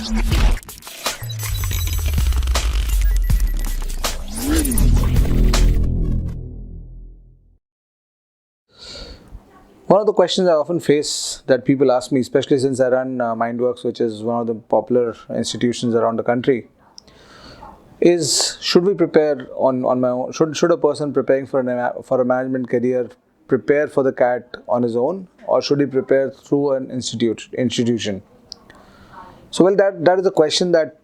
One of the questions I often face that people ask me, especially since I run Mindworkzz, which is one of the popular institutions around the country, is should we prepare on my own? Should a person preparing for a management career prepare for the CAT on his own, or should he prepare through an institution? So, well, that is a question that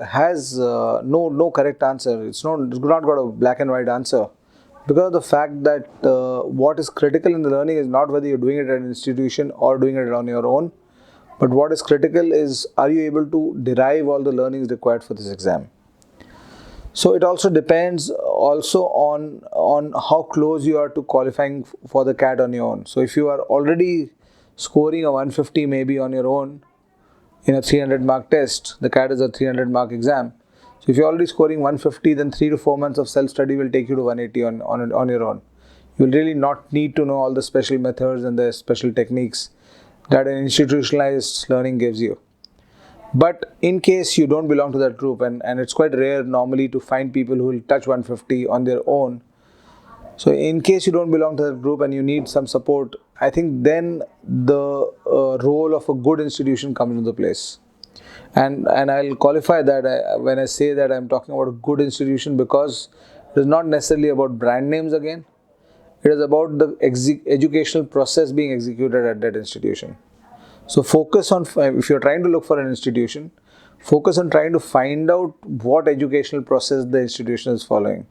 has no correct answer. It's not got a black and white answer, because of the fact that what is critical in the learning is not whether you're doing it at an institution or doing it on your own, but what is critical is, are you able to derive all the learnings required for this exam? So it also depends on how close you are to qualifying for the CAT on your own. So if you are already scoring a 150 maybe on your own in a 300 mark test, the CAT is a 300 mark exam. So if you're already scoring 150, then 3 to 4 months of self-study will take you to 180 on your own. You will really not need to know all the special methods and the special techniques that an institutionalized learning gives you. But in case you don't belong to that group, and it's quite rare normally to find people who will touch 150 on their own. So in case you don't belong to that group and you need some support, I think then the role of a good institution comes into place. And I'll qualify that when I say that I'm talking about a good institution, because it is not necessarily about brand names again. It is about the educational process being executed at that institution. So focus on, if you're trying to look for an institution, focus on trying to find out what educational process the institution is following.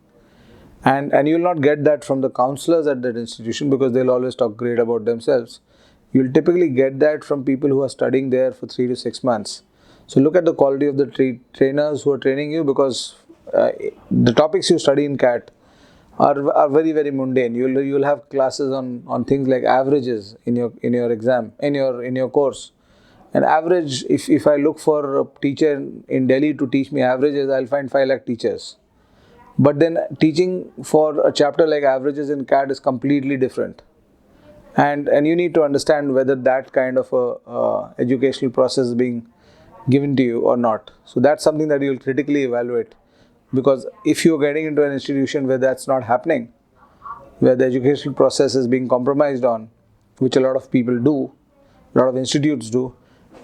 And you'll not get that from the counselors at that institution, because they'll always talk great about themselves. You'll typically get that from people who are studying there for 3 to 6 months. So look at the quality of the trainers who are training you, because the topics you study in CAT are very, very mundane. You'll have classes on things like averages in your exam, in your course. An average, if I look for a teacher in Delhi to teach me averages, I'll find 5 lakh teachers. But then teaching for a chapter like averages in CAT is completely different. And you need to understand whether that kind of a educational process is being given to you or not. So that's something that you'll critically evaluate, because if you're getting into an institution where that's not happening, where the educational process is being compromised on, which a lot of people do, a lot of institutes do,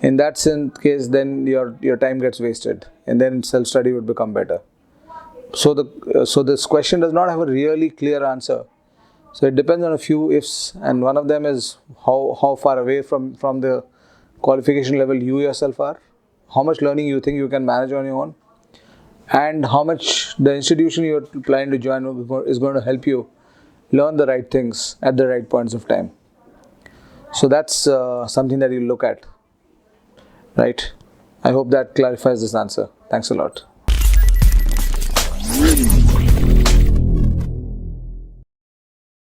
in that case, then your time gets wasted, and then self-study would become better. So this question does not have a really clear answer. So it depends on a few ifs, and one of them is how far away from the qualification level you yourself are, how much learning you think you can manage on your own, and how much the institution you're planning to join is going to help you learn the right things at the right points of time. So that's something that you look at, right? I hope that clarifies this answer. Thanks a lot.